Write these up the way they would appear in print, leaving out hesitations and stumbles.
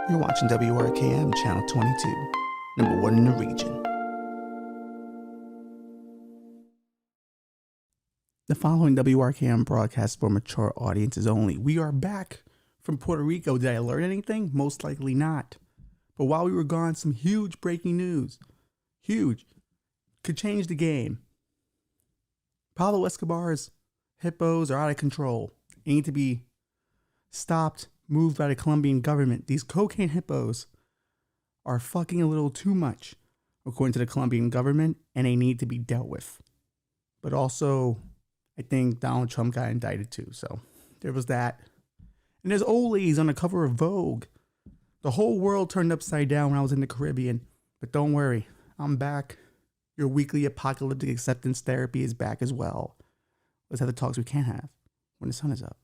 You're watching WRKM Channel 22, number one in the region. The following WRKM broadcast for mature audiences only. We are back from Puerto Rico. Did I learn anything? Most likely not. But while we were gone, some huge breaking news. Huge. Could change the game. Pablo Escobar's hippos are out of control. They need to be stopped, moved by the Colombian government. These cocaine hippos are fucking a little too much, according to the Colombian government, and they need to be dealt with. But also, I think Donald Trump got indicted too, so there was that. And there's old ladies on the cover of Vogue. The whole world turned upside down when I was in the Caribbean. But don't worry, I'm back. Your weekly apocalyptic acceptance therapy is back as well. Let's have the talks we can't have when the sun is up.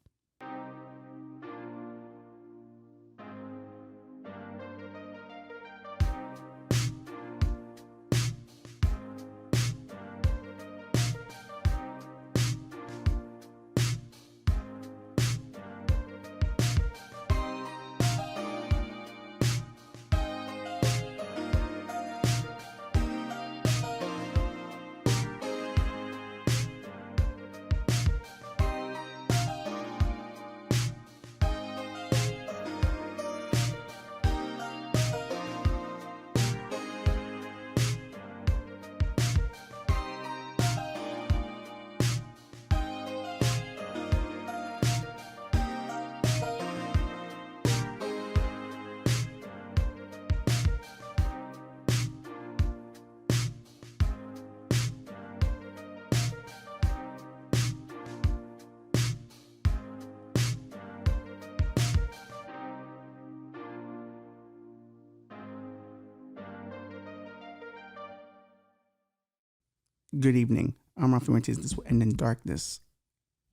Good evening. I'm Rafi Martinez. This will end in darkness.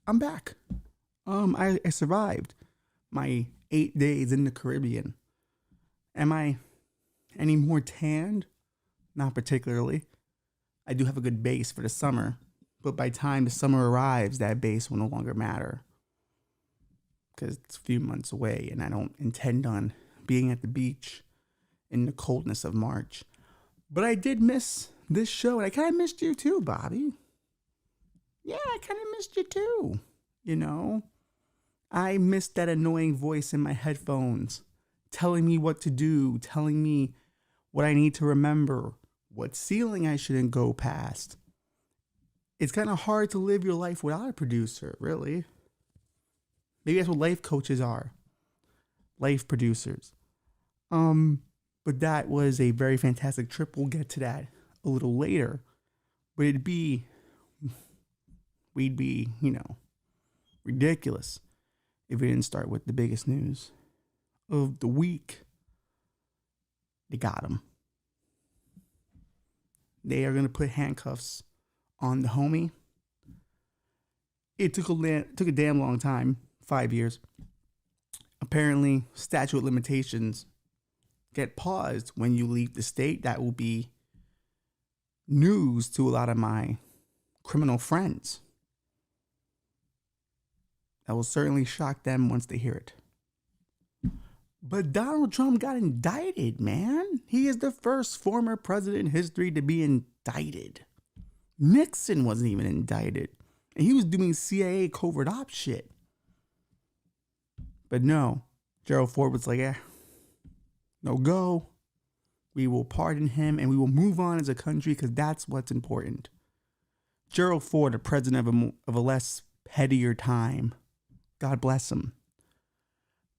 I'm back. I survived my 8 days in the Caribbean. Am I any more tanned? Not particularly. I do have a good base for the summer, but by the time the summer arrives, that base will no longer matter because it's a few months away, and I don't intend on being at the beach in the coldness of March. But I did miss this show, and I kind of missed you too, Bobby. Yeah, I kind of missed you too. You know, I missed that annoying voice in my headphones telling me what to do, telling me what I need to remember, what ceiling I shouldn't go past. It's kind of hard to live your life without a producer, really. Maybe that's what life coaches are. Life producers. But that was a very fantastic trip. We'll get to that a little later, but we'd be, ridiculous if we didn't start with the biggest news of the week. They got him. They are going to put handcuffs on the homie. It took a damn long time, 5 years. Apparently, statute of limitations get paused when you leave the state. That will be news to a lot of my criminal friends. That will certainly shock them once they hear it. But Donald Trump got indicted, man. He is the first former president in history to be indicted. Nixon wasn't even indicted, and he was doing CIA covert ops shit. But no, Gerald Ford was like, no go. We will pardon him and we will move on as a country because that's what's important. Gerald Ford, a president of a less pettier time. God bless him.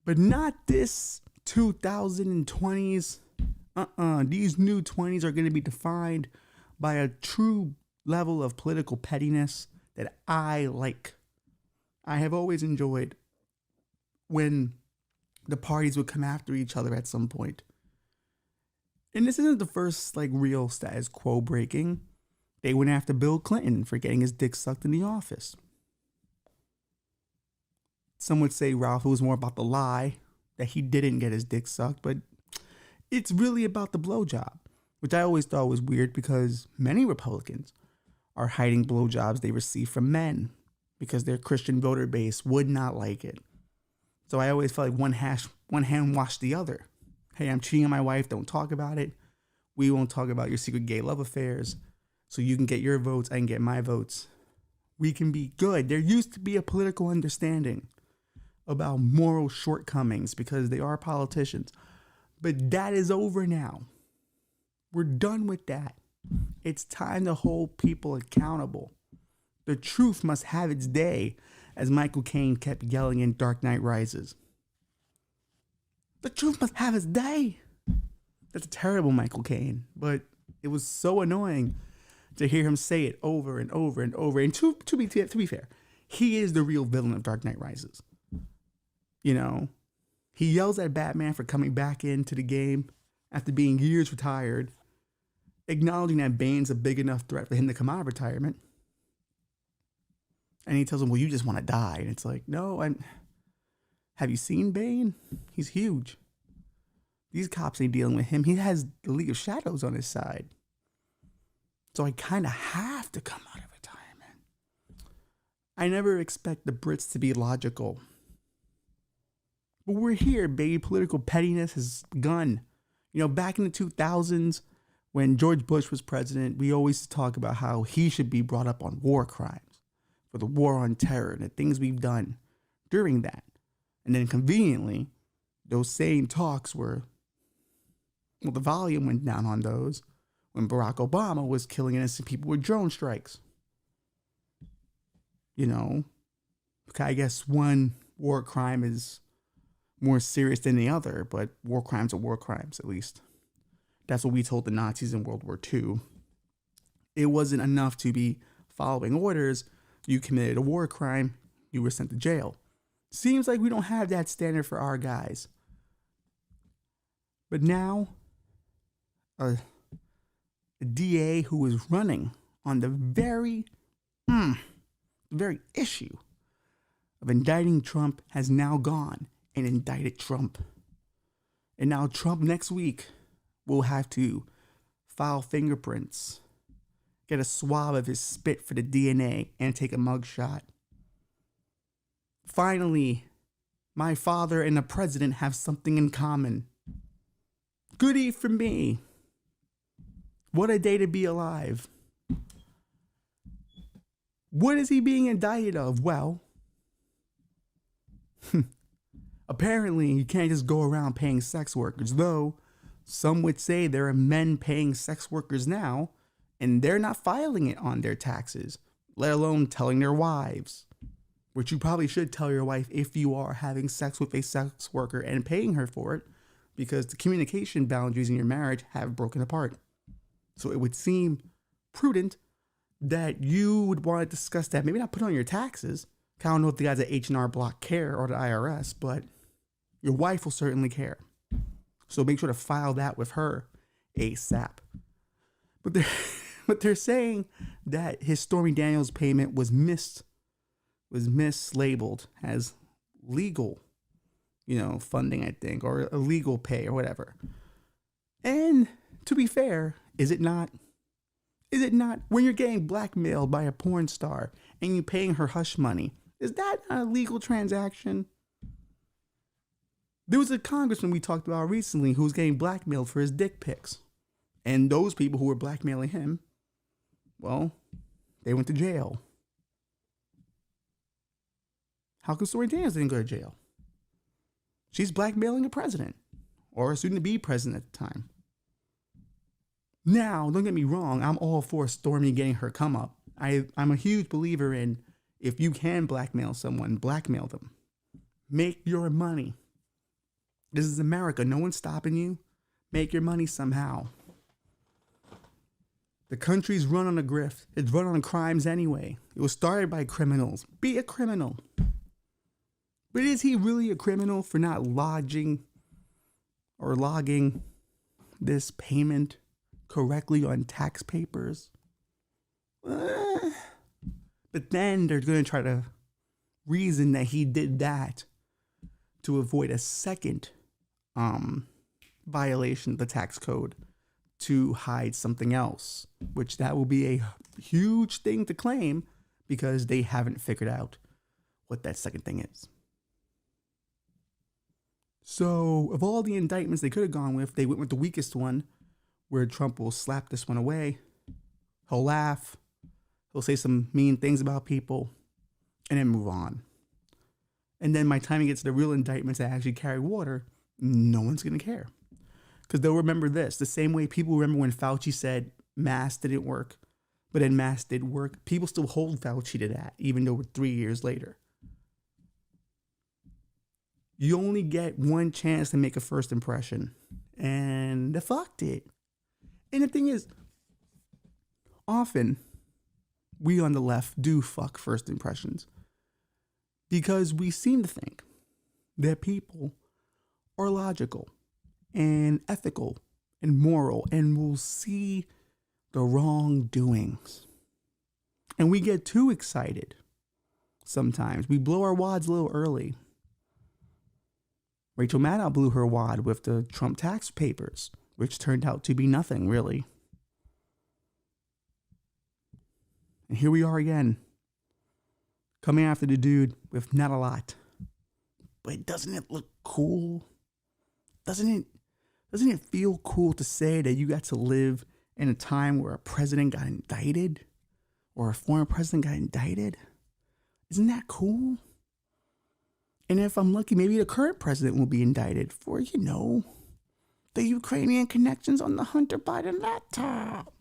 But not this 2020s. These new 20s are going to be defined by a true level of political pettiness that I like. I have always enjoyed when the parties would come after each other at some point. And this isn't the first real status quo breaking. They went after Bill Clinton for getting his dick sucked in the office. Some would say, Ralph, it was more about the lie that he didn't get his dick sucked, but it's really about the blowjob, which I always thought was weird because many Republicans are hiding blowjobs they receive from men because their Christian voter base would not like it. So I always felt like one hand washed the other. hey, I'm cheating on my wife. Don't talk about it. We won't talk about your secret gay love affairs. So you can get your votes, I can get my votes. We can be good. There used to be a political understanding about moral shortcomings because they are politicians. But that is over now. We're done with that. It's time to hold people accountable. The truth must have its day, as Michael Caine kept yelling in Dark Knight Rises. The truth must have its day. That's a terrible Michael Caine, but it was so annoying to hear him say it over and over and over. And to be fair, he is the real villain of Dark Knight Rises. You know, he yells at Batman for coming back into the game after being years retired, acknowledging that Bane's a big enough threat for him to come out of retirement. And he tells him, well, you just want to die. And it's like, no, have you seen Bane? He's huge. These cops ain't dealing with him. He has the League of Shadows on his side. So I kind of have to come out of retirement. I never expect the Brits to be logical. But we're here, baby. Political pettiness has begun. You know, back in the 2000s, when George Bush was president, we always talk about how he should be brought up on war crimes for the war on terror and the things we've done during that. And then conveniently, those same talks were, well, the volume went down on those when Barack Obama was killing innocent people with drone strikes. You know, I guess one war crime is more serious than the other, but war crimes are war crimes, at least. That's what we told the Nazis in World War II. It wasn't enough to be following orders. You committed a war crime, you were sent to jail. Seems like we don't have that standard for our guys. But now, a DA who was running on the very issue of indicting Trump has now gone and indicted Trump. And now Trump next week will have to file fingerprints, get a swab of his spit for the DNA, and take a mugshot. Finally, my father and the president have something in common. Goodie for me. What a day to be alive. What is he being indicted of? Well, apparently you can't just go around paying sex workers, though some would say there are men paying sex workers now, and they're not filing it on their taxes, let alone telling their wives. Which you probably should tell your wife if you are having sex with a sex worker and paying her for it, because the communication boundaries in your marriage have broken apart. So it would seem prudent that you would want to discuss that. Maybe not put it on your taxes. I don't know if the guys at H&R Block care or the IRS, but your wife will certainly care. So make sure to file that with her ASAP. But they're saying that his Stormy Daniels payment was mislabeled as legal, funding, I think, or illegal pay or whatever. And to be fair, is it not? Is it not? When you're getting blackmailed by a porn star and you paying her hush money, is that not a legal transaction? There was a congressman we talked about recently who was getting blackmailed for his dick pics. And those people who were blackmailing him, well, they went to jail. How come Stormy Daniels didn't go to jail? She's blackmailing a president, or a soon-to-be president at the time. Now, don't get me wrong, I'm all for Stormy getting her come up. I'm a huge believer in, if you can blackmail someone, blackmail them. Make your money. This is America. No one's stopping you. Make your money somehow. The country's run on a grift. It's run on crimes anyway. It was started by criminals. Be a criminal. But is he really a criminal for not logging this payment correctly on tax papers? But then they're going to try to reason that he did that to avoid a second violation of the tax code to hide something else, which that will be a huge thing to claim because they haven't figured out what that second thing is. So, of all the indictments they could have gone with, they went with the weakest one, where Trump will slap this one away. He'll laugh. He'll say some mean things about people and then move on. And then by the time he gets to the real indictments that actually carry water, no one's going to care. Because they'll remember this the same way people remember when Fauci said masks didn't work, but then masks did work. People still hold Fauci to that, even though we're 3 years later. You only get one chance to make a first impression, and they fucked it. And the thing is, often we on the left do fuck first impressions because we seem to think that people are logical and ethical and moral and will see the wrongdoings. And we get too excited sometimes. We blow our wads a little early. Rachel Maddow blew her wad with the Trump tax papers, which turned out to be nothing, really. And here we are again, coming after the dude with not a lot. But doesn't it look cool? Doesn't it feel cool to say that you got to live in a time where a president got indicted or a former president got indicted? Isn't that cool? And if I'm lucky, maybe the current president will be indicted for, the Ukrainian connections on the Hunter Biden laptop.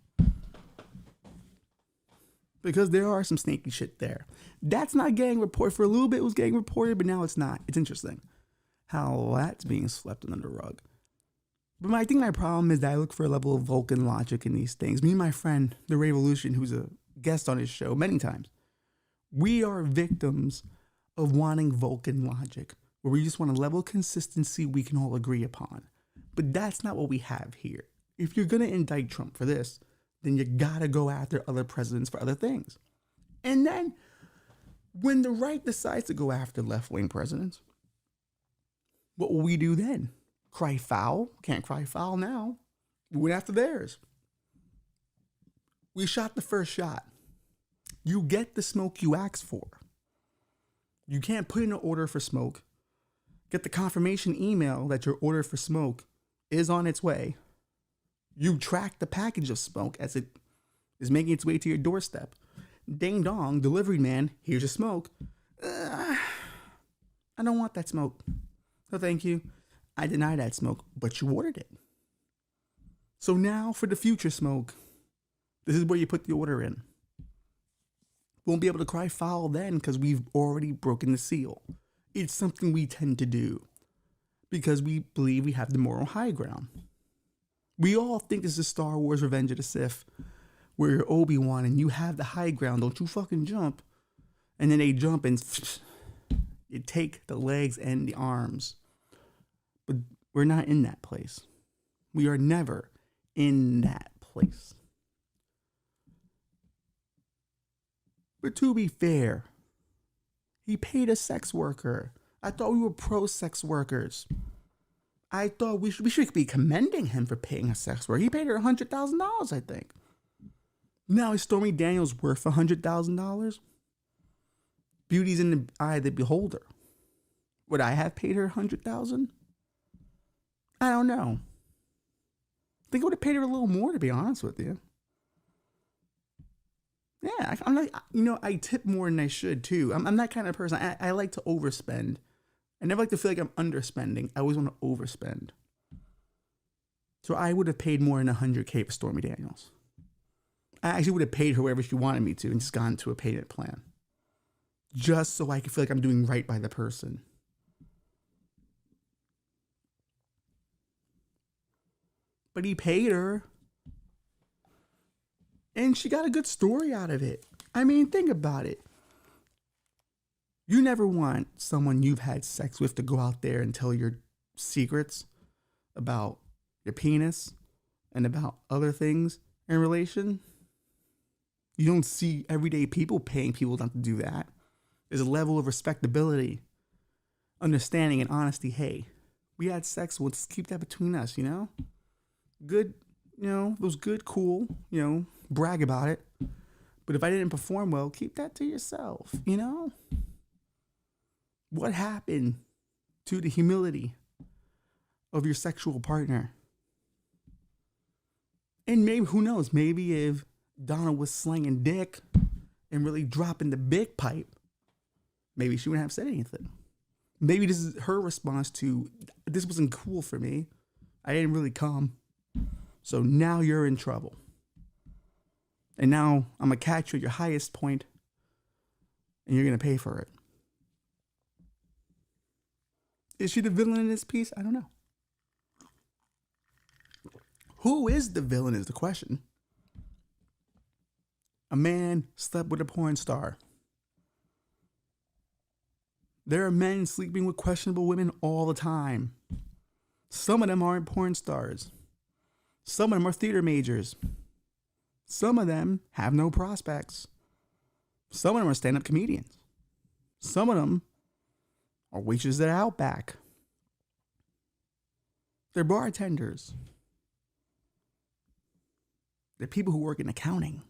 Because there are some snaky shit there. That's not gang reported. For a little bit it was gang reported, but now it's not. It's interesting how that's being swept under the rug. But I think my problem is that I look for a level of Vulcan logic in these things. Me and my friend, The Revolution, who's a guest on his show many times, we are victims of wanting Vulcan logic, where we just want a level of consistency we can all agree upon. But that's not what we have here. If you're going to indict Trump for this, then you got to go after other presidents for other things. And then when the right decides to go after left-wing presidents, what will we do then? Cry foul? Can't cry foul now. We went after theirs. We shot the first shot. You get the smoke you asked for. You can't put in an order for smoke, get the confirmation email that your order for smoke is on its way. You track the package of smoke as it is making its way to your doorstep. Ding dong, delivery man, here's your smoke. I don't want that smoke. No, thank you. I deny that smoke, but you ordered it. So now for the future smoke, this is where you put the order in. Won't be able to cry foul then because we've already broken the seal. It's something we tend to do because we believe we have the moral high ground. We all think this is Star Wars Revenge of the Sith, where you're Obi-Wan and you have the high ground. Don't you fucking jump. And then they jump and you take the legs and the arms. But we're not in that place. We are never in that place. But to be fair, he paid a sex worker. I thought we were pro-sex workers. I thought we should be commending him for paying a sex worker. He paid her $100,000, I think. Now is Stormy Daniels worth $100,000? Beauty's in the eye of the beholder. Would I have paid her $100,000? I don't know. I think I would have paid her a little more, to be honest with you. Yeah, I'm like, I tip more than I should too. I'm that kind of person. I like to overspend. I never like to feel like I'm underspending. I always want to overspend. So I would have paid more than $100K for Stormy Daniels. I actually would have paid her wherever she wanted me to and just gone to a payment plan. Just so I could feel like I'm doing right by the person. But he paid her. And she got a good story out of it. I mean, think about it. You never want someone you've had sex with to go out there and tell your secrets about your penis and about other things in relation. You don't see everyday people paying people not to do that. There's a level of respectability, understanding, and honesty. Hey, we had sex. Let's keep that between us, Good, it was good, cool, brag about it. But if I didn't perform well, keep that to yourself, What happened to the humility of your sexual partner. And maybe, who knows, maybe if Donna was slinging dick and really dropping the big pipe, maybe she wouldn't have said anything. Maybe this is her response to, this wasn't cool for me. I didn't really come. So now you're in trouble. And now I'm going to catch you at your highest point, and you're going to pay for it. Is she the villain in this piece? I don't know. Who is the villain is the question. A man slept with a porn star. There are men sleeping with questionable women all the time. Some of them aren't porn stars. Some of them are theater majors. Some of them have no prospects. Some of them are stand-up comedians. Some of them are waitresses at Outback. They're bartenders. They're people who work in accounting.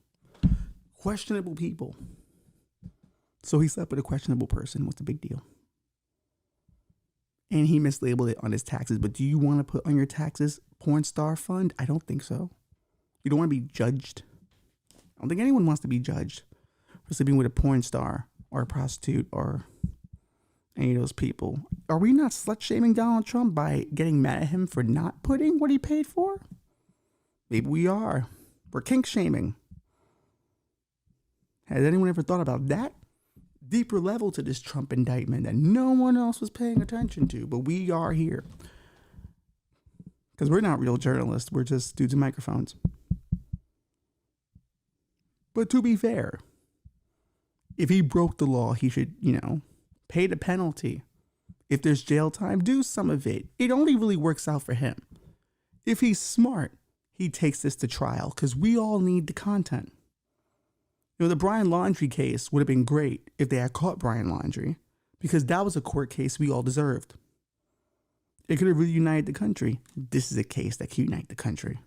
Questionable people. So he slept with a questionable person. What's the big deal? And he mislabeled it on his taxes. But do you want to put on your taxes porn star fund? I don't think so. You don't want to be judged. I don't think anyone wants to be judged for sleeping with a porn star or a prostitute or any of those people. Are we not slut shaming Donald Trump by getting mad at him for not putting what he paid for? Maybe we are. We're kink shaming. Has anyone ever thought about that deeper level to this Trump indictment that no one else was paying attention to, but we are here? Because we're not real journalists. We're just dudes with microphones. But to be fair, if he broke the law, he should, pay the penalty. If there's jail time, do some of it. It only really works out for him. If he's smart, he takes this to trial because we all need the content. The Brian Laundrie case would have been great if they had caught Brian Laundrie, because that was a court case we all deserved. It could have reunited the country. This is a case that can unite the country.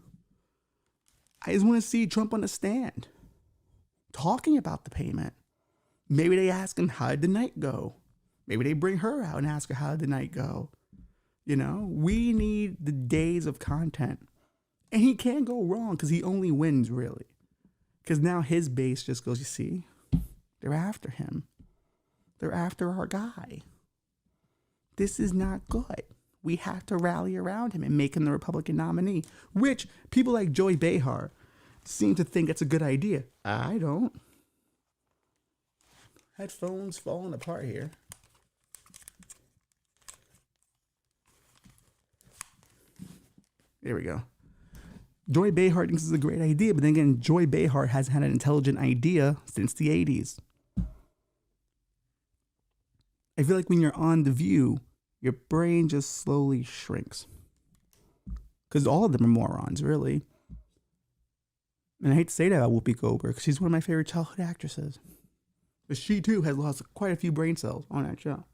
I just want to see Trump on the stand talking about the payment. Maybe they ask him, how did the night go? Maybe they bring her out and ask her, how did the night go? We need the days of content. And he can't go wrong because he only wins, really. Because now his base just goes, you see, they're after him. They're after our guy. This is not good. We have to rally around him and make him the Republican nominee, which people like Joy Behar seem to think it's a good idea. I don't. Headphones falling apart here. There we go. Joy Behar thinks this is a great idea, but then again, Joy Behar has had an intelligent idea since the 80s. I feel like when you're on The View, your brain just slowly shrinks. Because all of them are morons, really. And I hate to say that about Whoopi Goldberg, because she's one of my favorite childhood actresses. But she, too, has lost quite a few brain cells on that show.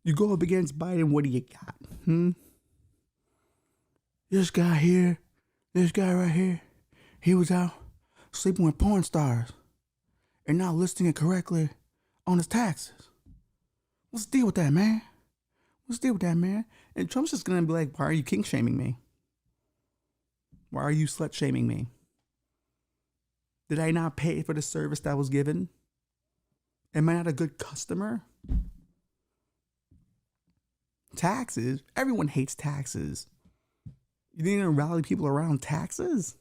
You go up against Biden, what do you got? This guy here, this guy right here, he was out sleeping with porn stars and not listing it correctly on his taxes. What's the deal with that, man? What's the deal with that, man? And Trump's just going to be like, why are you kink shaming me? Why are you slut shaming me? Did I not pay for the service that was given? Am I not a good customer? Taxes? Everyone hates taxes. You need to rally people around taxes?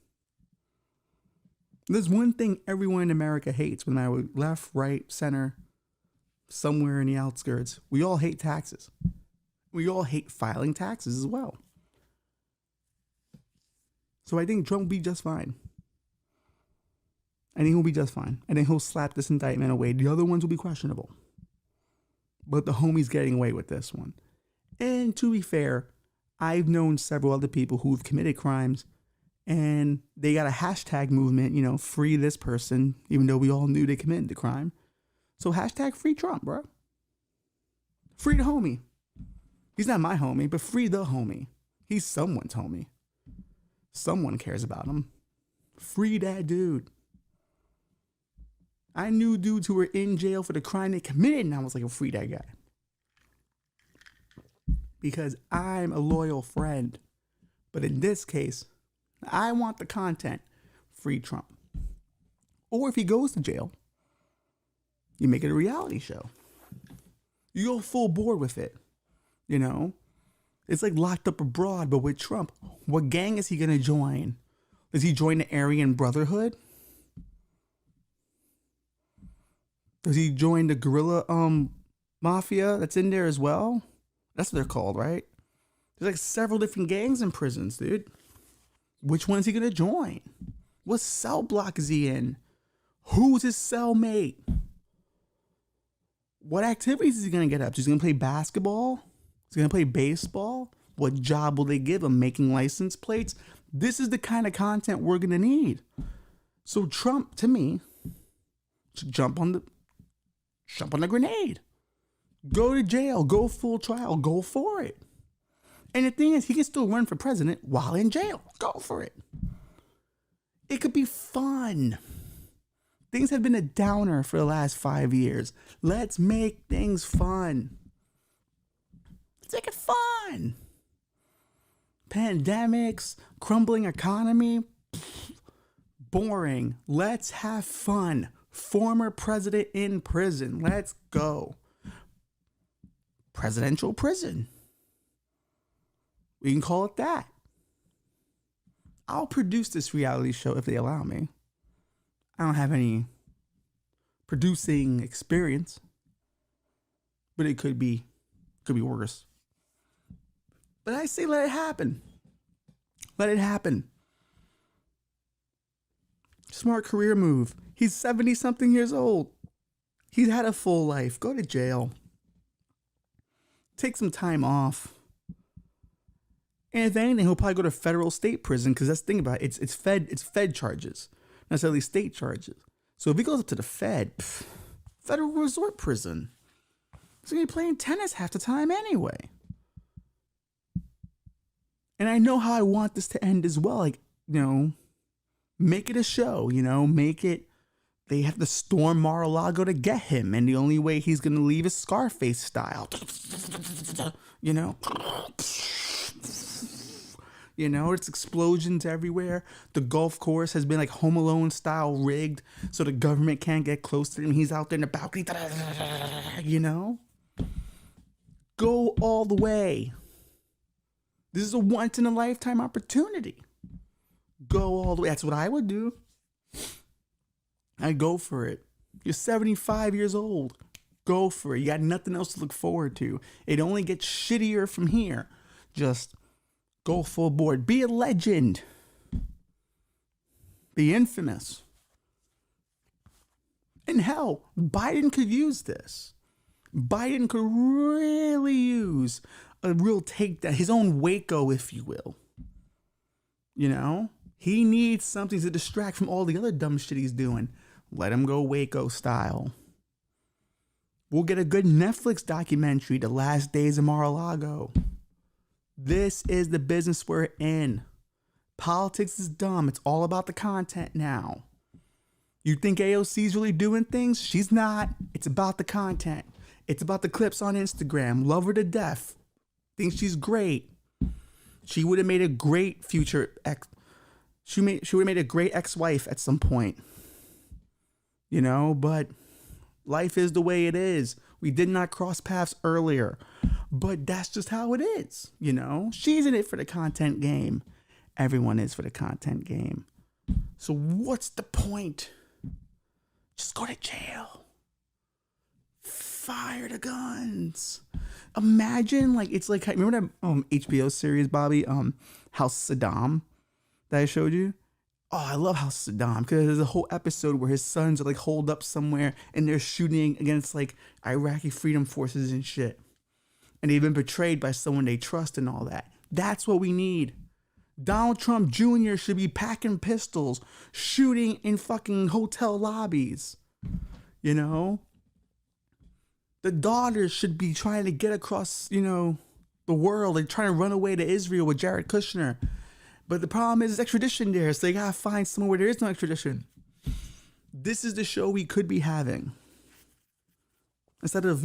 There's one thing everyone in America hates, no matter left, right, center, somewhere in the outskirts. We all hate taxes. We all hate filing taxes as well. So I think Trump will be just fine. I think he'll be just fine. I think he'll slap this indictment away. The other ones will be questionable. But the homie's getting away with this one. And to be fair, I've known several other people who've committed crimes and they got a hashtag movement, free this person, even though we all knew they committed the crime. So hashtag free Trump, bro. Free the homie. He's not my homie, but free the homie. He's someone's homie. Someone cares about him. Free that dude. I knew dudes who were in jail for the crime they committed, and I was like, free that guy. Because I'm a loyal friend. But in this case, I want the content. Free Trump. Or if he goes to jail, you make it a reality show. You go full board with it. You know? It's like Locked Up Abroad, but with Trump. What gang is he going to join? Does he join the Aryan Brotherhood? Does he join the guerrilla mafia that's in there as well? That's what they're called, right? There's like several different gangs in prisons, dude. Which one is he going to join? What cell block is he in? Who's his cellmate? What activities is he going to get up to? He's going to play basketball? He's going to play baseball? What job will they give him? Making license plates? This is the kind of content we're going to need. So Trump, to me, should jump on the grenade. Go to jail. Go full trial. Go for it. And the thing is, he can still run for president while in jail. Go for it. It could be fun. Things have been a downer for the last 5 years. Let's make things fun. Let's make it fun. Pandemics, crumbling economy, boring. Let's have fun. Former president in prison. Let's go. Presidential prison. We can call it that. I'll produce this reality show if they allow me. I don't have any producing experience, but it could be worse. But I say let it happen. Let it happen. Smart career move. He's 70-something years old. He's had a full life. Go to jail. Take some time off. And if anything, he'll probably go to federal state prison because that's the thing about it. It's Fed charges, not necessarily state charges. So if he goes up to the federal resort prison, he's gonna be playing tennis half the time anyway. And I know how I want this to end as well. Like, make it a show. Make it. They have to storm Mar-a-Lago to get him, and the only way he's gonna leave is Scarface style. It's explosions everywhere. The golf course has been like Home Alone style rigged so the government can't get close to him. He's out there in the balcony. Go all the way. This is a once in a lifetime opportunity. Go all the way. That's what I would do. I'd go for it. You're 75 years old. Go for it. You got nothing else to look forward to. It only gets shittier from here. Just go full board. Be a legend. Be infamous. And hell, Biden could use this. Biden could really use a real takedown, his own Waco, if you will. He needs something to distract from all the other dumb shit he's doing. Let him go Waco style. We'll get a good Netflix documentary, The Last Days of Mar-a-Lago. This is the business we're in. Politics is dumb. It's all about the content now. You think AOC's really doing things? She's not. It's about the content. It's about the clips on Instagram. Love her to death. Think she's great. She would have made a great future ex. She would have made a great ex-wife at some point. But life is the way it is. We did not cross paths earlier. But that's just how it is, She's in it for the content game. Everyone is for the content game. So what's the point? Just go to jail. Fire the guns. Imagine, remember that HBO series, Bobby, House Saddam that I showed you? Oh, I love House Saddam because there's a whole episode where his sons are holed up somewhere and they're shooting against Iraqi freedom forces and shit. And they've been betrayed by someone they trust and all that. That's what we need. Donald Trump Jr. should be packing pistols, shooting in fucking hotel lobbies. The daughters should be trying to get across, the world and trying to run away to Israel with Jared Kushner. But the problem is extradition there, so they gotta find somewhere where there is no extradition. This is the show we could be having. Instead of,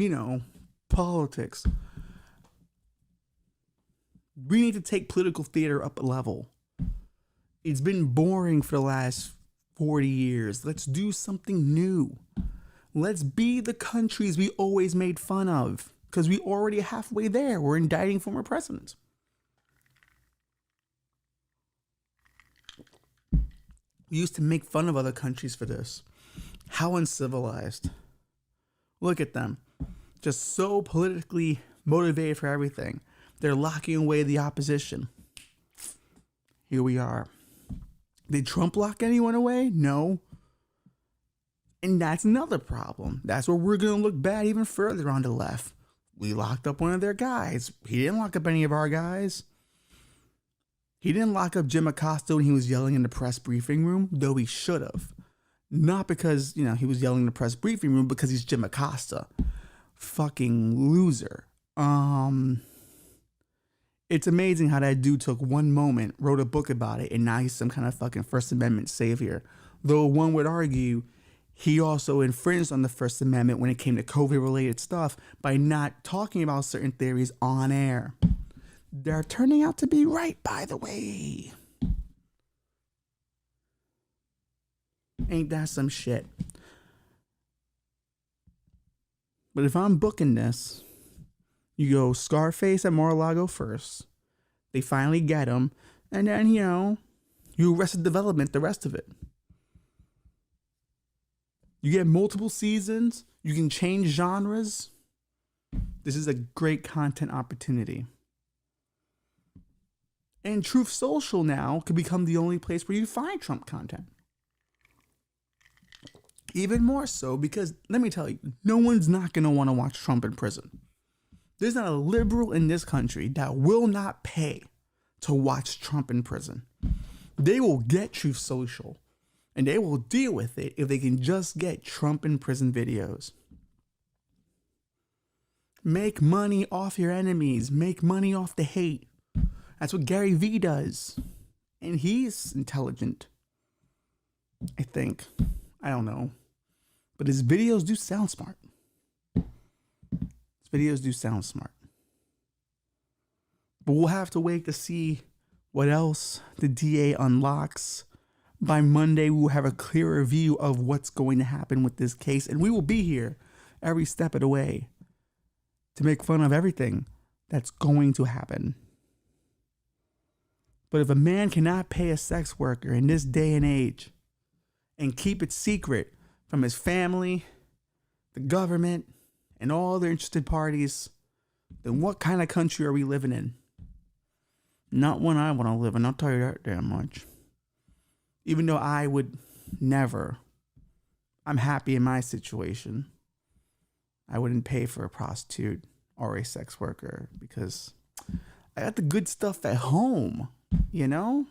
politics. We need to take political theater up a level. It's been boring for the last 40 years. Let's do something new. Let's be the countries we always made fun of. Because we already halfway there. We're indicting former presidents. We used to make fun of other countries for this. How uncivilized. Look at them. Just so politically motivated for everything. They're locking away the opposition. Here we are. Did Trump lock anyone away? No. And that's another problem. That's where we're going to look bad even further on the left. We locked up one of their guys. He didn't lock up any of our guys. He didn't lock up Jim Acosta when he was yelling in the press briefing room, though he should have. Not because, he was yelling in the press briefing room, because he's Jim Acosta. Fucking loser. It's amazing how that dude took one moment, wrote a book about it, and now he's some kind of fucking First Amendment savior. Though one would argue he also infringed on the First Amendment when it came to COVID-related stuff by not talking about certain theories on air. They're turning out to be right, by the way. Ain't that some shit? But if I'm booking this, you go Scarface at Mar-a-Lago first. They finally get him. And then, you Arrested Development the rest of it. You get multiple seasons. You can change genres. This is a great content opportunity. And Truth Social now could become the only place where you find Trump content. Even more so because, let me tell you, no one's not going to want to watch Trump in prison. There's not a liberal in this country that will not pay to watch Trump in prison. They will get Truth Social, and they will deal with it if they can just get Trump in prison videos. Make money off your enemies. Make money off the hate. That's what Gary Vee does. And he's intelligent. I think. I don't know. But his videos do sound smart. But we'll have to wait to see what else the DA unlocks. By Monday, we'll have a clearer view of what's going to happen with this case. And we will be here every step of the way to make fun of everything that's going to happen. But if a man cannot pay a sex worker in this day and age and keep it secret from his family, the government, and all the interested parties, then what kind of country are we living in? Not one I want to live in, I'll tell you that damn much. Even though I would never, I'm happy in my situation. I wouldn't pay for a prostitute or a sex worker because I got the good stuff at home, The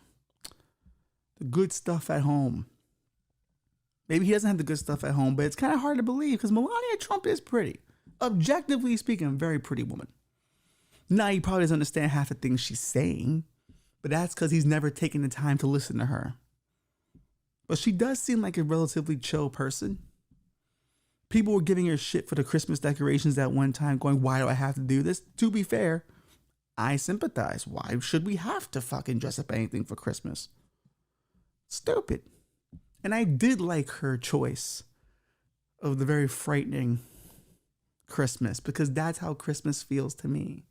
good stuff at home. Maybe he doesn't have the good stuff at home, but it's kind of hard to believe because Melania Trump is pretty. Objectively speaking, a very pretty woman. Now, he probably doesn't understand half the things she's saying, but that's because he's never taken the time to listen to her. But she does seem like a relatively chill person. People were giving her shit for the Christmas decorations at one time, going, why do I have to do this? To be fair, I sympathize. Why should we have to fucking dress up anything for Christmas? Stupid. And I did like her choice of the very frightening Christmas, because that's how Christmas feels to me.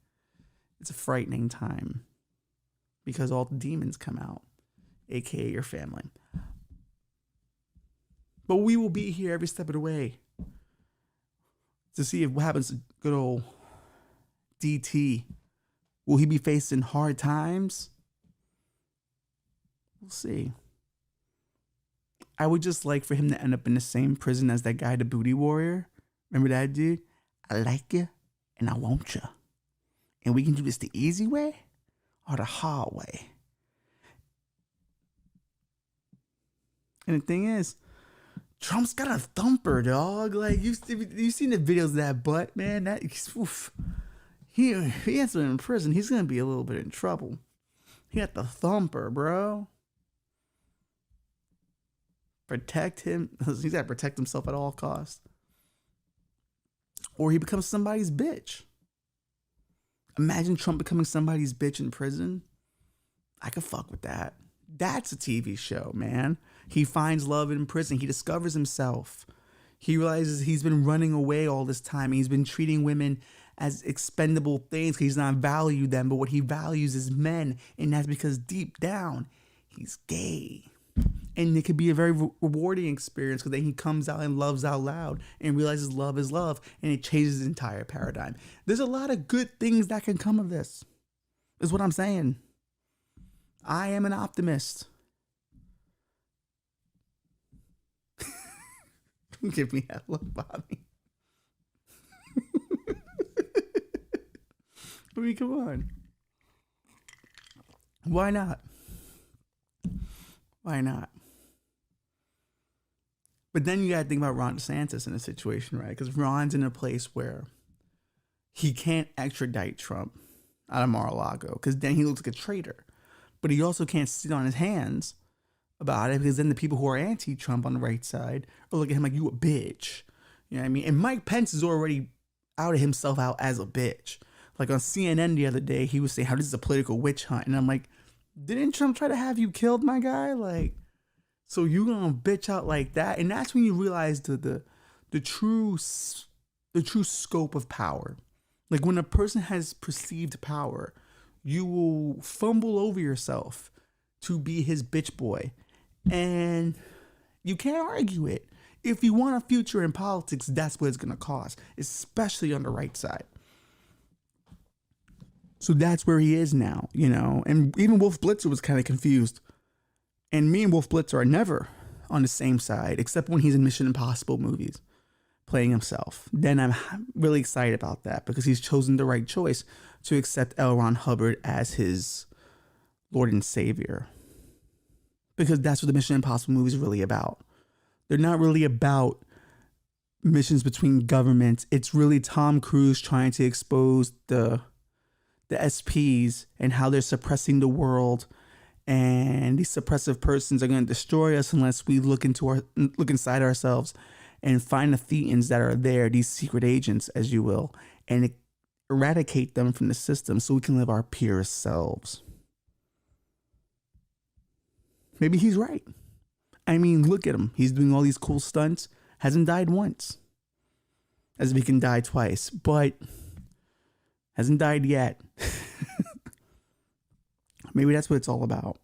It's a frightening time because all the demons come out, aka your family. But we will be here every step of the way to see what happens to good old DT. Will he be facing hard times? We'll see. I would just like for him to end up in the same prison as that guy, the booty warrior. Remember that dude? I like you and I want you. And we can do this the easy way or the hard way. And the thing is, Trump's got a thumper, dog. Like, you seen the videos of that butt, man? He ends up in prison. He's going to be a little bit in trouble. He got the thumper, bro. protect him. He's got to protect himself at all costs. Or he becomes somebody's bitch. Imagine Trump becoming somebody's bitch in prison. I could fuck with that. That's a TV show, man. He finds love in prison. He discovers himself. He realizes he's been running away all this time. He's been treating women as expendable things. He's not valued them, but what he values is men. And that's because deep down, he's gay. And it could be a very rewarding experience because then he comes out and loves out loud and realizes love is love, and it changes his entire paradigm. There's a lot of good things that can come of this, is what I'm saying. I am an optimist. Don't give me that look, Bobby. I mean, come on. Why not? Why not? But then you got to think about Ron DeSantis in a situation, right? Because Ron's in a place where he can't extradite Trump out of Mar-a-Lago because then he looks like a traitor. But he also can't sit on his hands about it because then the people who are anti-Trump on the right side are looking at him like, you a bitch. You know what I mean? And Mike Pence is already outed himself out as a bitch. Like on CNN the other day, he was saying how this is a political witch hunt. And I'm like, didn't Trump try to have you killed, my guy? Like, so you gonna bitch out like that? And that's when you realize the true scope of power. Like when a person has perceived power, you will fumble over yourself to be his bitch boy. And you can't argue it. If you want a future in politics, that's what it's gonna cost, especially on the right side. So that's where he is now, you know. And even Wolf Blitzer was kind of confused. And me and Wolf Blitzer are never on the same side, except when he's in Mission Impossible movies, playing himself. Then I'm really excited about that because he's chosen the right choice to accept L. Ron Hubbard as his Lord and Savior. Because that's what the Mission Impossible movies are really about. They're not really about missions between governments. It's really Tom Cruise trying to expose the SPs and how they're suppressing the world, and these suppressive persons are going to destroy us unless we look inside ourselves and find the Thetans that are there, these secret agents, as you will, and eradicate them from the system so we can live our purest selves. Maybe he's right. I mean, look at him. He's doing all these cool stunts. Hasn't died once. As if he can die twice, but hasn't died yet. Maybe that's what it's all about.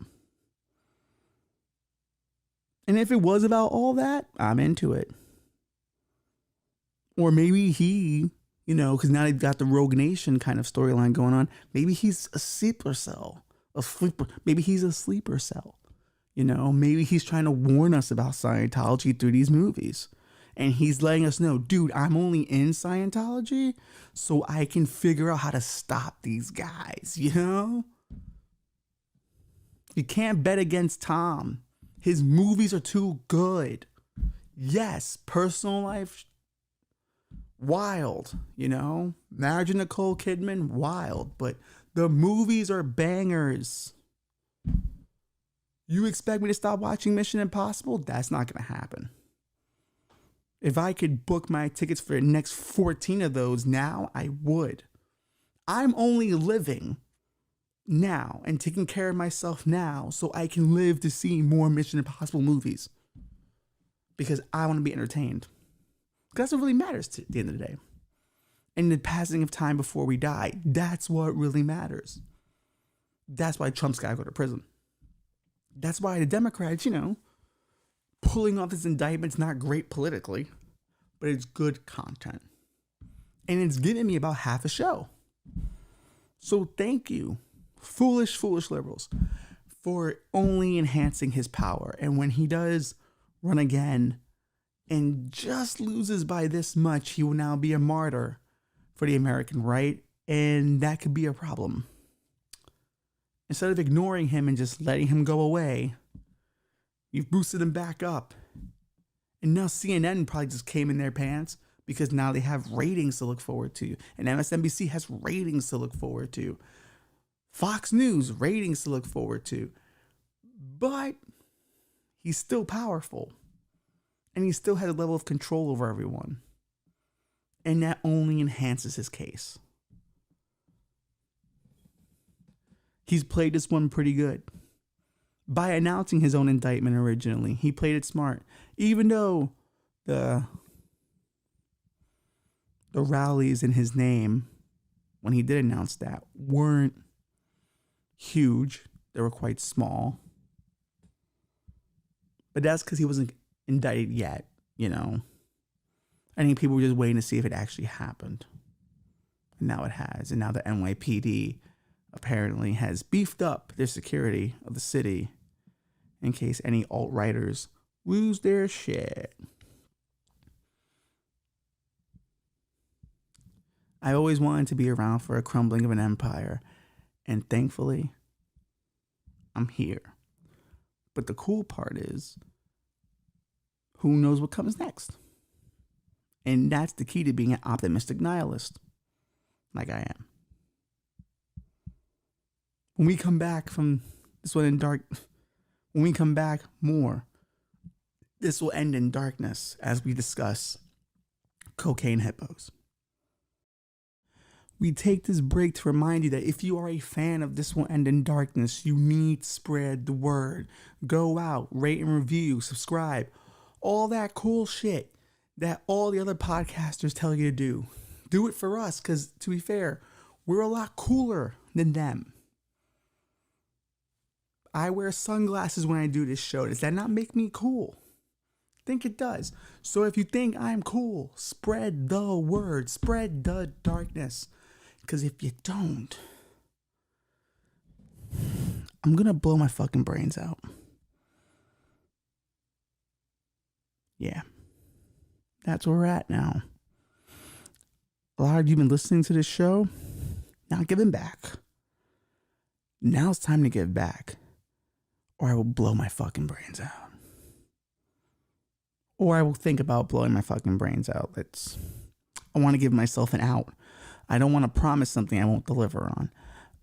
And if it was about all that, I'm into it. Or maybe he, you know, because now they've got the Rogue Nation kind of storyline going on. Maybe he's a sleeper cell. Maybe he's a sleeper cell. You know, maybe he's trying to warn us about Scientology through these movies. And he's letting us know, dude, I'm only in Scientology so I can figure out how to stop these guys, you know? You can't bet against Tom. His movies are too good. Yes, personal life, wild, you know? Marriage of Nicole Kidman, wild. But the movies are bangers. You expect me to stop watching Mission Impossible? That's not going to happen. If I could book my tickets for the next 14 of those now, I would. I'm only living now and taking care of myself now so I can live to see more Mission Impossible movies. Because I want to be entertained. Because that's what really matters at the end of the day. And the passing of time before we die, that's what really matters. That's why Trump's got to go to prison. That's why the Democrats, you know, pulling off this indictment's not great politically, but it's good content. And it's giving me about half a show. So thank you, foolish liberals, for only enhancing his power. And when he does run again and just loses by this much, he will now be a martyr for the American right. And that could be a problem. Instead of ignoring him and just letting him go away, you've boosted him back up. And now CNN probably just came in their pants because now they have ratings to look forward to. And MSNBC has ratings to look forward to. Fox News, ratings to look forward to. But he's still powerful. And he still had a level of control over everyone. And that only enhances his case. He's played this one pretty good. By announcing his own indictment originally, he played it smart. Even though the rallies in his name, when he did announce that, weren't huge. They were quite small. But that's because he wasn't indicted yet, you know. I think people were just waiting to see if it actually happened. And now it has. And now the NYPD apparently has beefed up their security of the city in case any alt-righters lose their shit. I always wanted to be around for a crumbling of an empire, and thankfully, I'm here. But the cool part is, who knows what comes next? And that's the key to being an optimistic nihilist, like I am. When we come back from this one in dark, when we come back more, this will end in darkness as we discuss cocaine hippos. We take this break to remind you that if you are a fan of This Will End in Darkness, you need to spread the word. Go out, rate and review, subscribe, all that cool shit that all the other podcasters tell you to do. Do it for us, because to be fair, we're a lot cooler than them. I wear sunglasses when I do this show. Does that not make me cool? I think it does. So if you think I'm cool, spread the word, spread the darkness. Because if you don't, I'm going to blow my fucking brains out. Yeah. That's where we're at now. A lot of you have been listening to this show. Now giving back. Now it's time to give back. Or I will blow my fucking brains out. Or I will think about blowing my fucking brains out. I want to give myself an out. I don't want to promise something I won't deliver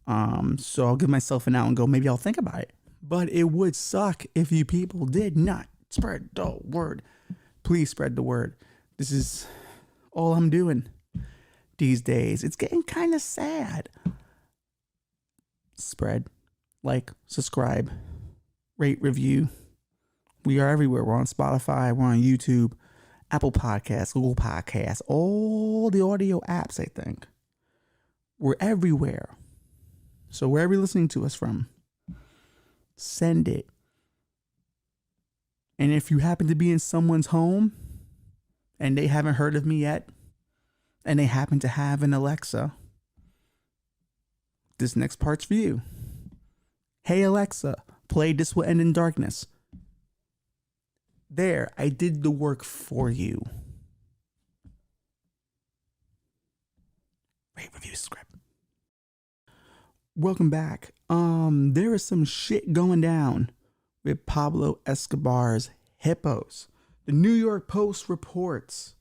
on. So I'll give myself an out and go, maybe I'll think about it. But it would suck if you people did not spread the word. Please spread the word. This is all I'm doing these days. It's getting kind of sad. Spread, like, subscribe, rate, review. We are everywhere. We're on Spotify. We're on YouTube, Apple Podcasts, Google Podcasts, all the audio apps, I think. We're everywhere. So wherever you're listening to us from, send it. And if you happen to be in someone's home and they haven't heard of me yet, and they happen to have an Alexa, this next part's for you. Hey Alexa, play This Will End in Darkness. There, I did the work for you. Rate, review, subscribe. Welcome back. There is some shit going down with Pablo Escobar's hippos. The New York Post reports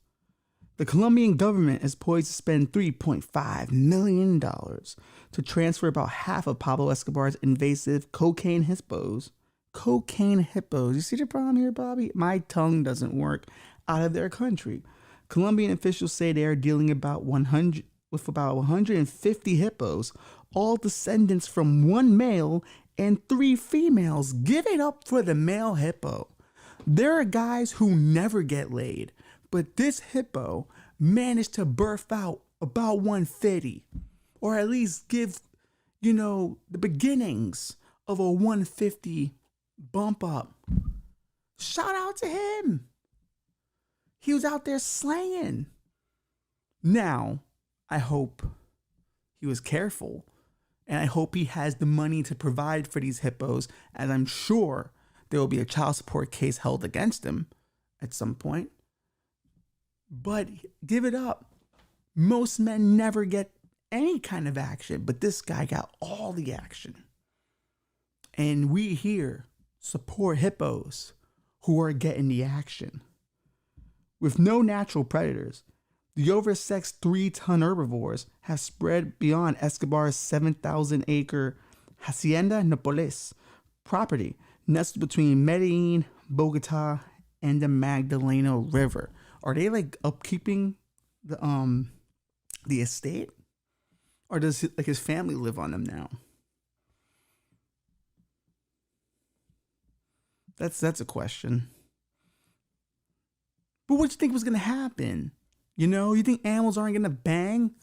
the Colombian government is poised to spend $3.5 million to transfer about half of Pablo Escobar's invasive cocaine hippos. Cocaine hippos. You see the problem here, Bobby? My tongue doesn't work. Out of their country. Colombian officials say they are dealing with about 150 hippos, all descendants from one male and 3 females. Give it up for the male hippo. There are guys who never get laid, but this hippo managed to birth out about 150, or at least give, the beginnings of a 150 bump up. Shout out to him. He was out there slaying. Now, I hope he was careful, and I hope he has the money to provide for these hippos, as I'm sure there will be a child support case held against him at some point. But give it up. Most men never get any kind of action, but this guy got all the action. And we here support hippos who are getting the action. With no natural predators, the oversexed 3-ton herbivores have spread beyond Escobar's 7,000-acre Hacienda Nápoles property, nestled between Medellin, Bogota, and the Magdalena River. Are they like upkeeping the estate, or does like his family live on them now? That's a question. But what do you think was gonna happen? You think animals aren't gonna bang,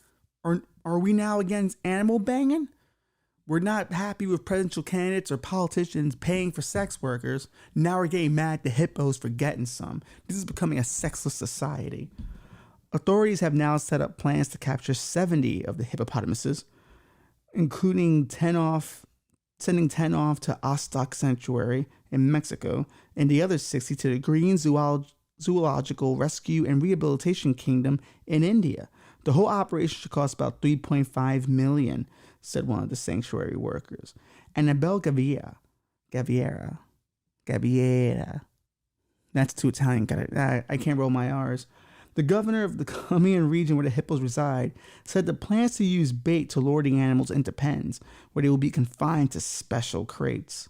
or are we now against animal banging? We're not happy with presidential candidates or politicians paying for sex workers. Now we're getting mad at the hippos for getting some. This is becoming a sexless society. Authorities have now set up plans to capture 70 of the hippopotamuses, including sending 10 off to Ostok Sanctuary in Mexico and the other 60 to the Green Zoological Rescue and Rehabilitation Kingdom in India. The whole operation should cost about $3.5 million, said one of the sanctuary workers. Annabelle Gaviera, that's too Italian, I can't roll my R's. The governor of the Colombian region where the hippos reside said the plans to use bait to lure the animals into pens, where they will be confined to special crates.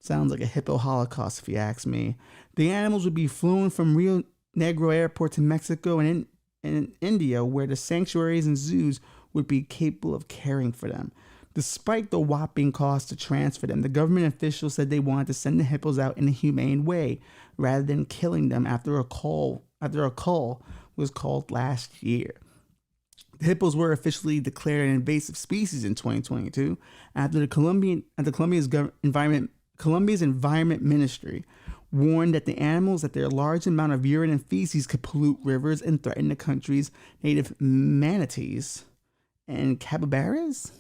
Sounds like a hippo holocaust, if you ask me. The animals would be flown from Rio Negro Airport to Mexico and in India, where the sanctuaries and zoos would be capable of caring for them. Despite the whopping cost to transfer them, the government officials said they wanted to send the hippos out in a humane way, rather than killing them after a cull was called last year. The hippos were officially declared an invasive species in 2022 after Colombia's Environment Ministry warned that the animals that their large amount of urine and feces could pollute rivers and threaten the country's native manatees and capybaras.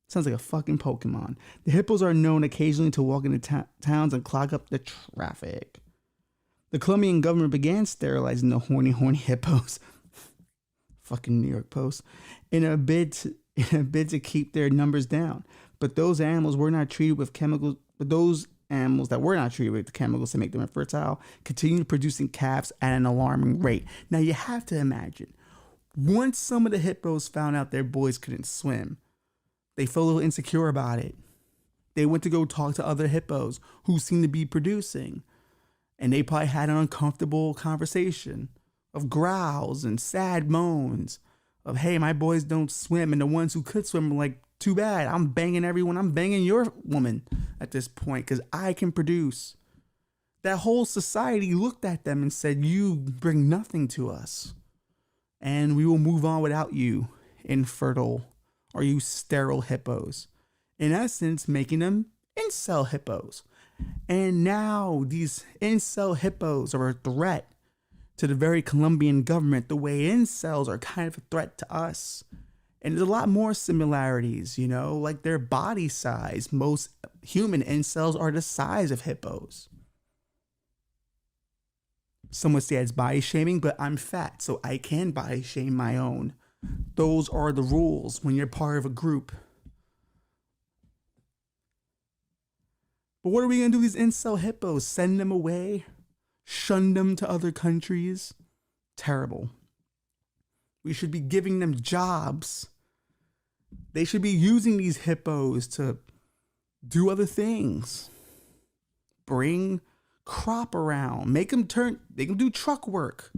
Sounds like a fucking Pokemon. The hippos are known occasionally to walk into towns and clog up the traffic. The Colombian government began sterilizing the horny hippos. Fucking New York Post. In a bid to keep their numbers down. But those animals were not treated with chemicals. But those animals that were not treated with chemicals to make them infertile continued producing calves at an alarming rate. Now you have to imagine, once some of the hippos found out their boys couldn't swim, they felt a little insecure about it. They went to go talk to other hippos who seemed to be producing. And they probably had an uncomfortable conversation of growls and sad moans of, hey, my boys don't swim. And the ones who could swim were like, too bad. I'm banging everyone. I'm banging your woman at this point because I can produce. That whole society looked at them and said, you bring nothing to us. And we will move on without you, infertile or you sterile hippos. In essence, making them incel hippos. And now these incel hippos are a threat to the very Colombian government, the way incels are kind of a threat to us. And there's a lot more similarities, like their body size. Most human incels are the size of hippos. Some would say it's body shaming, but I'm fat, so I can body shame my own. Those are the rules when you're part of a group. But what are we going to do with these incel hippos? Send them away? Shun them to other countries? Terrible. We should be giving them jobs. They should be using these hippos to do other things. Bring crop around. Make them they can do truck work.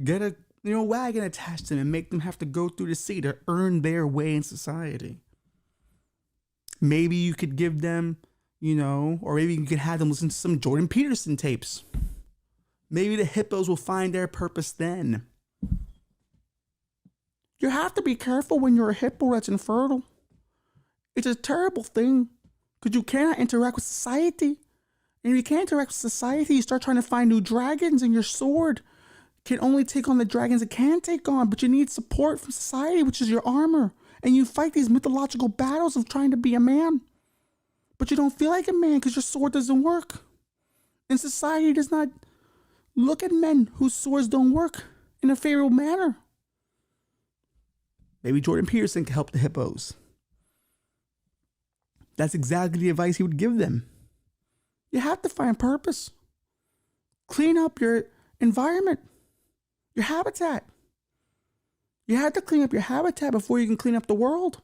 Get a wagon attached to them and make them have to go through the city to earn their way in society. Maybe you could give them, or maybe you could have them listen to some Jordan Peterson tapes. Maybe the hippos will find their purpose then. You have to be careful when you're a hippo that's infertile. It's a terrible thing because you cannot interact with society. And if you can't interact with society, you start trying to find new dragons, and your sword can only take on the dragons it can take on, but you need support from society, which is your armor. And you fight these mythological battles of trying to be a man. But you don't feel like a man because your sword doesn't work. And society does not look at men whose swords don't work in a favorable manner. Maybe Jordan Peterson can help the hippos. That's exactly the advice he would give them. You have to find purpose. Clean up your environment, your habitat. You have to clean up your habitat before you can clean up the world.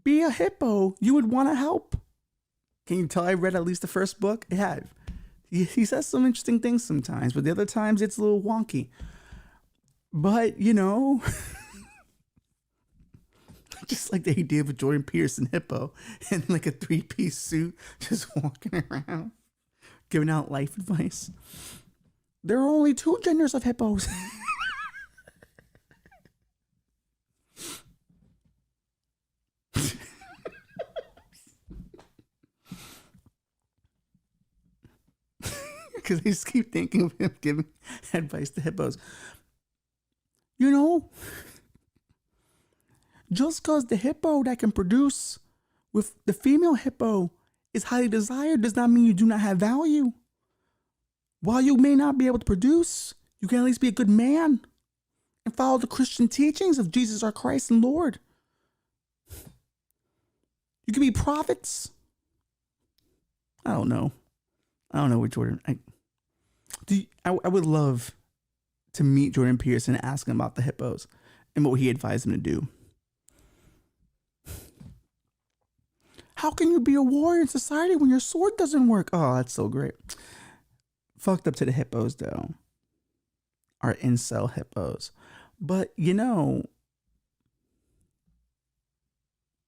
Be a hippo. You would want to help. Can you tell I read at least the first book? It had. He says some interesting things sometimes, but the other times it's a little wonky. But, just like the idea of a Jordan Peterson hippo in like a 3-piece suit, just walking around, giving out life advice. There are only 2 genders of hippos. Because I just keep thinking of him giving advice to hippos. Just because the hippo that can produce with the female hippo is highly desired does not mean you do not have value. While you may not be able to produce, you can at least be a good man and follow the Christian teachings of Jesus our Christ and Lord. You can be prophets. I don't know what Jordan. I would love to meet Jordan Peterson and ask him about the hippos and what he advised him to do. How can you be a warrior in society when your sword doesn't work? Oh, that's so great. Fucked up to the hippos, though. Our incel hippos. But,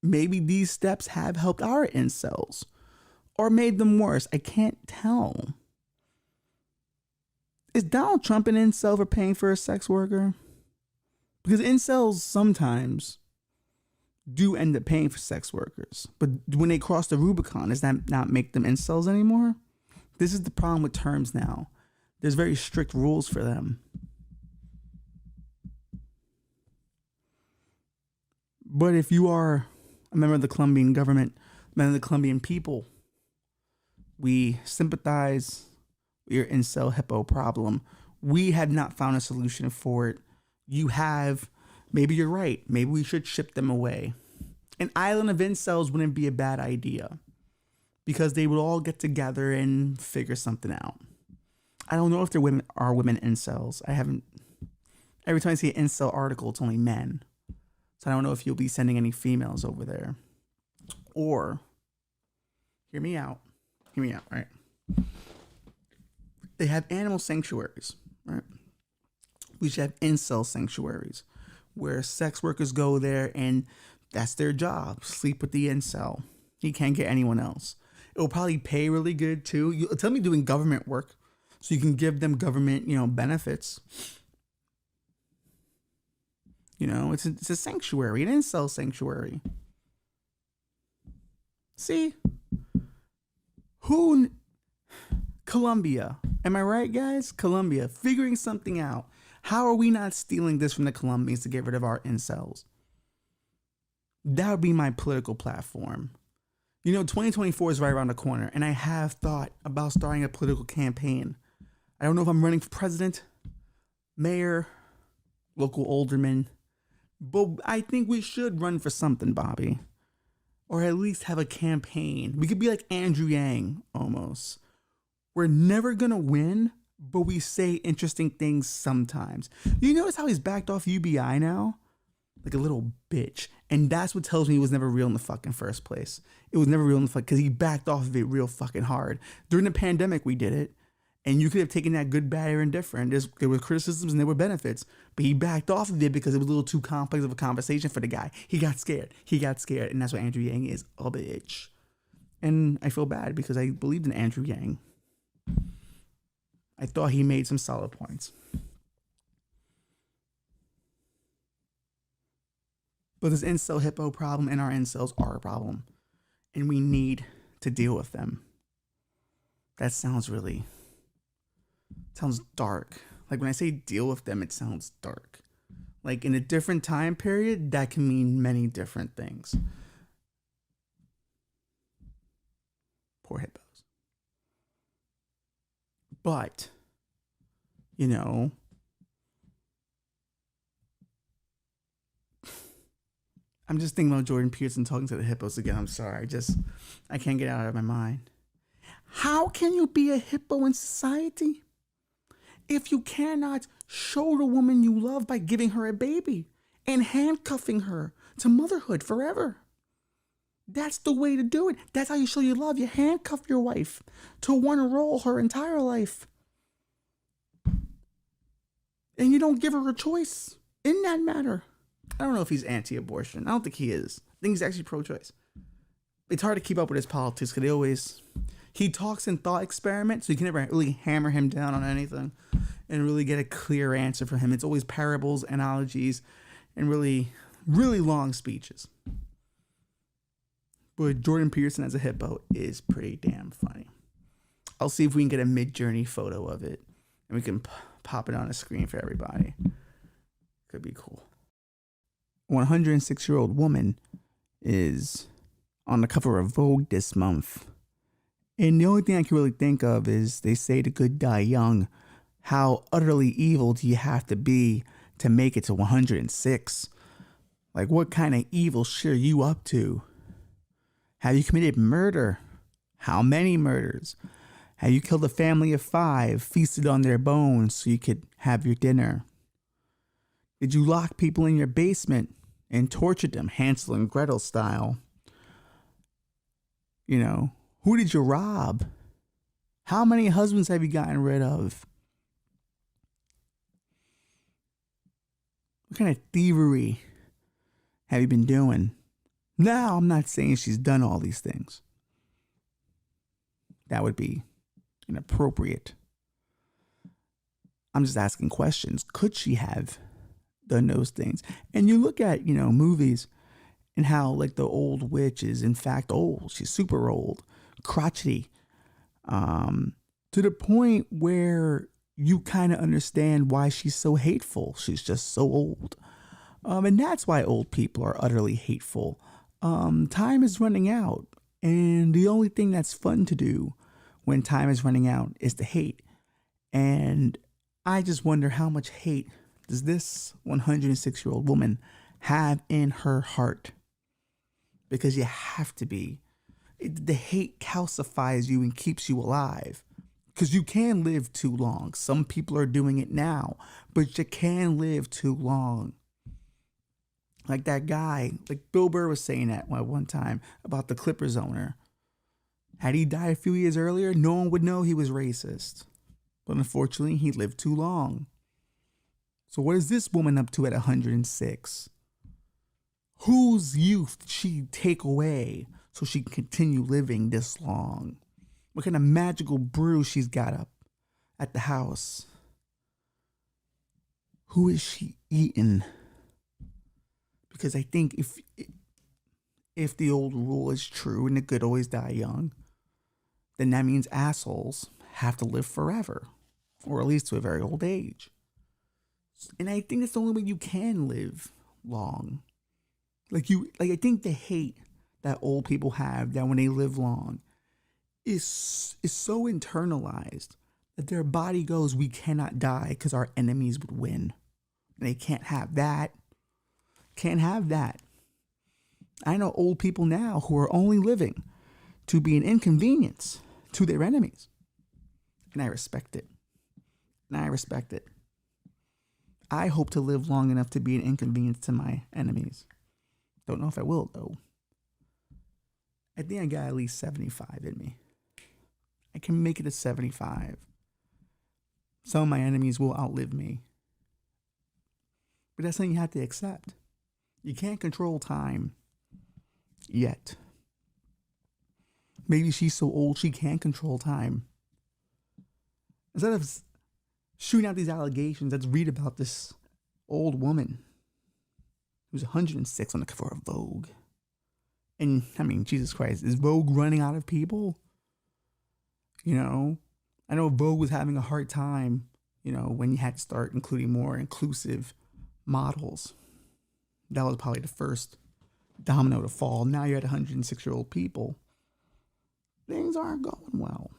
maybe these steps have helped our incels or made them worse. I can't tell. Is Donald Trump an incel for paying for a sex worker? Because incels sometimes do end up paying for sex workers. But when they cross the Rubicon, does that not make them incels anymore? This is the problem with terms now. There's very strict rules for them. But if you are a member of the Colombian government, member of the Colombian people, we sympathize with your incel hippo problem. We have not found a solution for it. You have. Maybe you're right. Maybe we should ship them away. An island of incels wouldn't be a bad idea because they would all get together and figure something out. I don't know if women incels. Every time I see an incel article, it's only men. So I don't know if you'll be sending any females over there. Or, hear me out, right? They have animal sanctuaries, right? We should have incel sanctuaries where sex workers go there and that's their job. Sleep with the incel. He can't get anyone else. It will probably pay really good too. You'll tell me doing government work so you can give them government, benefits. It's a sanctuary, an incel sanctuary. See? Colombia. Am I right, guys? Colombia, figuring something out. How are we not stealing this from the Colombians to get rid of our incels? That would be my political platform. 2024 is right around the corner, and I have thought about starting a political campaign. I don't know if I'm running for president, mayor, local alderman, but I think we should run for something, Bobby. Or at least have a campaign. We could be like Andrew Yang, almost. We're never going to win, but we say interesting things sometimes. You notice how he's backed off UBI now? Like a little bitch. And that's what tells me he was never real in the fucking first place. It was never real in the fuck because he backed off of it real fucking hard. During the pandemic, we did it. And you could have taken that good, bad, or indifferent. There were criticisms and there were benefits. But he backed off of it because it was a little too complex of a conversation for the guy. He got scared. And that's what Andrew Yang is, a bitch. And I feel bad because I believed in Andrew Yang. I thought he made some solid points. But this incel hippo problem and our incels are a problem. And we need to deal with them. That sounds dark. Like when I say deal with them, it sounds dark. Like in a different time period, that can mean many different things. Poor hippos. But, I'm just thinking about Jordan Peterson talking to the hippos again. I'm sorry. I can't get it out of my mind. How can you be a hippo in society if you cannot show the woman you love by giving her a baby and handcuffing her to motherhood forever? That's the way to do it. That's how you show your love. You handcuff your wife to one role her entire life. And you don't give her a choice in that matter. I don't know if he's anti-abortion. I don't think he is. I think he's actually pro-choice. It's hard to keep up with his politics because he talks in thought experiments, so you can never really hammer him down on anything and really get a clear answer from him. It's always parables, analogies, and really, really long speeches. But Jordan Peterson as a hippo is pretty damn funny. I'll see if we can get a Mid-Journey photo of it, and we can pop it on a screen for everybody. Could be cool. A 106-year-old woman is on the cover of Vogue this month. And the only thing I can really think of is they say the good die young. How utterly evil do you have to be to make it to 106? Like, what kind of evil shit are you up to? Have you committed murder? How many murders? Have you killed a family of 5, feasted on their bones so you could have your dinner? Did you lock people in your basement and torture them, Hansel and Gretel style? You know, who did you rob? How many husbands have you gotten rid of? What kind of thievery have you been doing? Now, I'm not saying she's done all these things. That would be inappropriate. I'm just asking questions. Could she have done those things? And you look at, movies and how like the old witch is in fact old. She's super old, crotchety, to the point where you kind of understand why she's so hateful. She's just so old. And that's why old people are utterly hateful. Time is running out. And the only thing that's fun to do when time is running out is to hate. And I just wonder how much hate does this 106-year-old woman have in her heart? Because you have to be. The hate calcifies you and keeps you alive. Because you can live too long. Some people are doing it now, but you can live too long. Like that guy, like Bill Burr was saying that one time about the Clippers owner. Had he died a few years earlier, no one would know he was racist. But unfortunately, he lived too long. So what is this woman up to at 106? Whose youth did she take away so she can continue living this long? What kind of magical brew she's got up at the house? Who is she eating? Because I think if the old rule is true and the good always die young, then that means assholes have to live forever, or at least to a very old age. And I think that's the only way you can live long. Like I think the hate that old people have that when they live long is so internalized that their body goes, we cannot die because our enemies would win. And they can't have that. Can't have that. I know old people now who are only living to be an inconvenience to their enemies. And I respect it. I hope to live long enough to be an inconvenience to my enemies. Don't know if I will, though. I think I got at least 75 in me. I can make it to 75. Some of my enemies will outlive me. But that's something you have to accept. You can't control time yet. Maybe she's so old she can't control time. Instead of shooting out these allegations, let's read about this old woman who's 106 on the cover of Vogue. And, I mean, Jesus Christ, is Vogue running out of people? I know Vogue was having a hard time, when you had to start including more inclusive models. That was probably the first domino to fall. Now you're at 106-year-old people. Things aren't going well.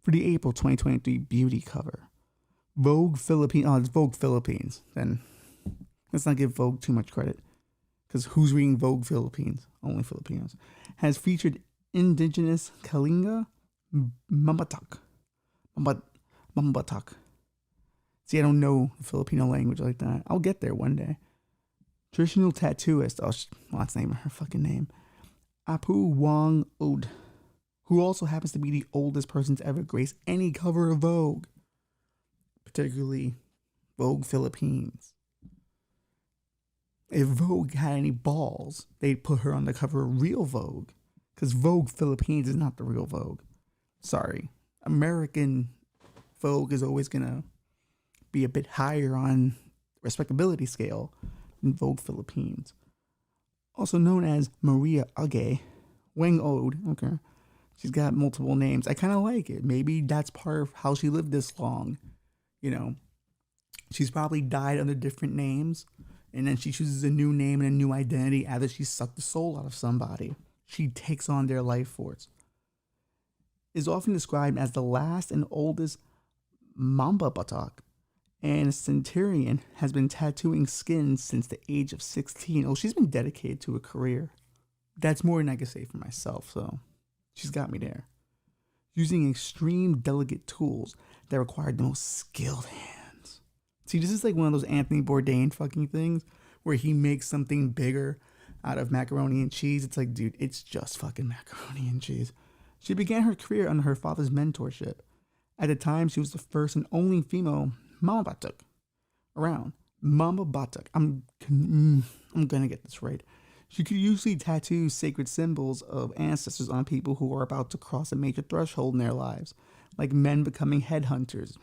For the April 2023 beauty cover, Vogue Philippines. Oh, it's Vogue Philippines. Then let's not give Vogue too much credit, because who's reading Vogue Philippines? Only Filipinos. Has featured indigenous Kalinga Mambatak. See, I don't know the Filipino language like that. I'll get there one day. Traditional tattooist, well, that's the name of her fucking name, Apu Wang Od, who also happens to be the oldest person to ever grace any cover of Vogue, particularly Vogue Philippines. If Vogue had any balls, they'd put her on the cover of real Vogue, because Vogue Philippines is not the real Vogue. Sorry. American Vogue is always going to be a bit higher on respectability scale than Vogue Philippines. Also known as Maria Age, Wang Ode. Okay. She's got multiple names. I kind of like it. Maybe that's part of how she lived this long. You know, she's probably died under different names, and then she chooses a new name and a new identity after she sucked the soul out of somebody. She takes on their life force. Is often described as the last and oldest mamba buttock, and a centurion has been tattooing skins since the age of 16. Oh, she's been dedicated to a career. That's more than I can say for myself, so she's got me there. Using extreme delicate tools that require the most skilled hands. See, this is like one of those Anthony Bourdain fucking things where he makes something bigger out of macaroni and cheese. It's like, dude, it's just fucking macaroni and cheese. She began her career under her father's mentorship. At the time, she was the first and only female mamba batuk around. Mamba batuk. I'm gonna get this right. She could usually tattoo sacred symbols of ancestors on people who are about to cross a major threshold in their lives, like men becoming headhunters.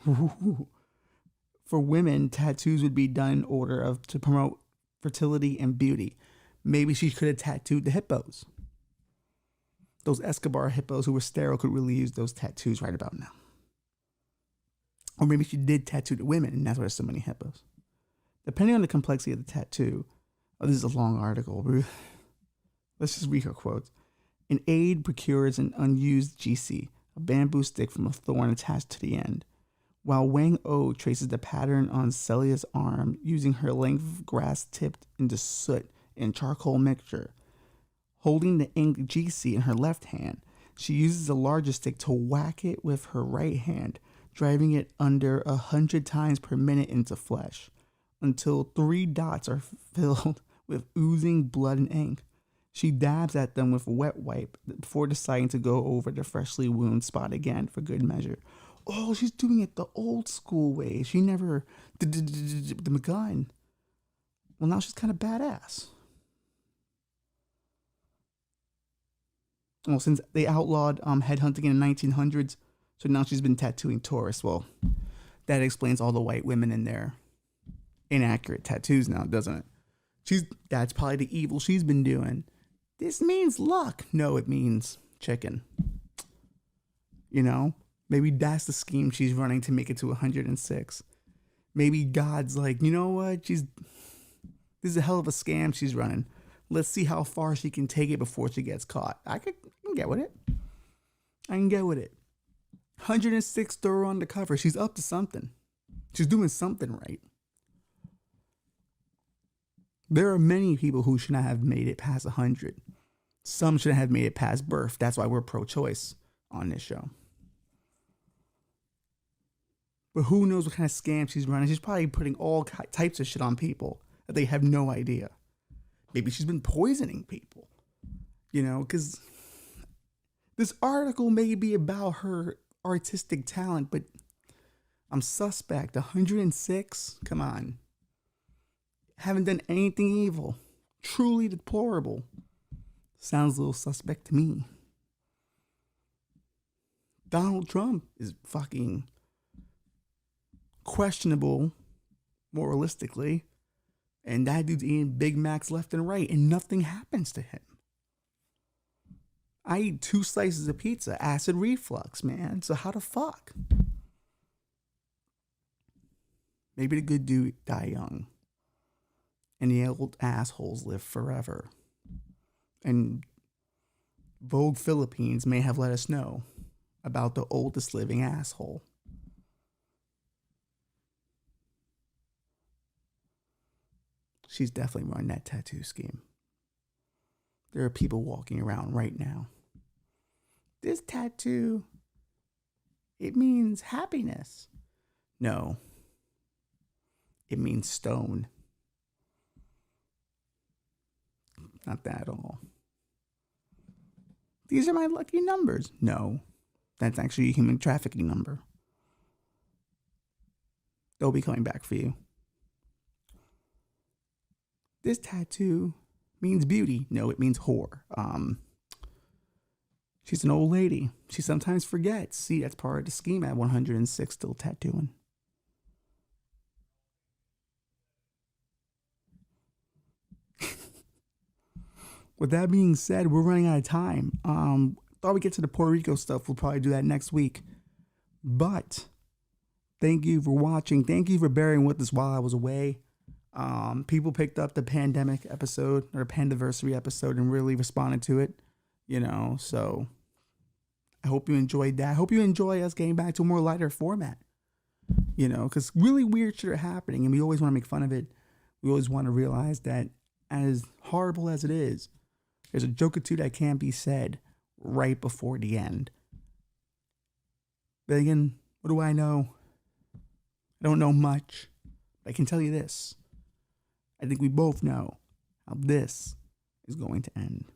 For women, tattoos would be done in order to promote fertility and beauty. Maybe she could have tattooed the hippos. Those Escobar hippos who were sterile could really use those tattoos right about now. Or maybe she did tattoo the women, and that's why there's so many hippos. Depending on the complexity of the tattoo, this is a long article. Let's just read her quotes. An aide procures an unused GC, a bamboo stick from a thorn attached to the end, while Wang O traces the pattern on Celia's arm using her length of grass tipped into soot and charcoal mixture. Holding the inked GC in her left hand, she uses the larger stick to whack it with her right hand, driving it under 100 times per minute into flesh, until 3 dots are filled with oozing blood and ink. She dabs at them with a wet wipe before deciding to go over the freshly wounded spot again for good measure. Oh, she's doing it the old school way. She never the gun. Well, now she's kind of badass. Well, since they outlawed headhunting in the 1900s, so now she's been tattooing tourists. Well, that explains all the white women in their inaccurate tattoos now, doesn't it? That's probably the evil she's been doing. This means luck. No, it means chicken. You know? Maybe that's the scheme she's running to make it to 106. Maybe God's like, you know what? This is a hell of a scam she's running. Let's see how far she can take it before she gets caught. I can get with it. I can get with it. 106 throw on the cover. She's up to something. She's doing something right. There are many people who should not have made it past 100. Some shouldn't have made it past birth. That's why we're pro-choice on this show. But who knows what kind of scam she's running. She's probably putting all types of shit on people that they have no idea. Maybe she's been poisoning people. You know, because this article may be about her artistic talent, but I'm suspect. 106? Come on. Haven't done anything evil. Truly deplorable. Sounds a little suspect to me. Donald Trump is fucking questionable moralistically, and that dude's eating Big Macs left and right, and nothing happens to him. I eat 2 slices of pizza, acid reflux, man. So how the fuck? Maybe the good dude die young, and the old assholes live forever. And Vogue Philippines may have let us know about the oldest living asshole. She's definitely running that tattoo scheme. There are people walking around right now. This tattoo, it means happiness. No, it means stone. not that at all. These are my lucky numbers. No, that's actually a human trafficking number. They'll be coming back for you. This tattoo means beauty. No, it means whore. She's an old lady. She sometimes forgets. See, that's part of the scheme at 106 still tattooing. With that being said, we're running out of time. Thought we'd get to the Puerto Rico stuff. We'll probably do that next week. But thank you for watching. Thank you for bearing with us while I was away. People picked up the pandemic episode or pandiversary episode and really responded to it. So I hope you enjoyed that. I hope you enjoy us getting back to a more lighter format. Because really weird shit are happening and we always want to make fun of it. We always want to realize that as horrible as it is, there's a joke or two that can't be said right before the end. But again, what do I know? I don't know much. But I can tell you this. I think we both know how this is going to end.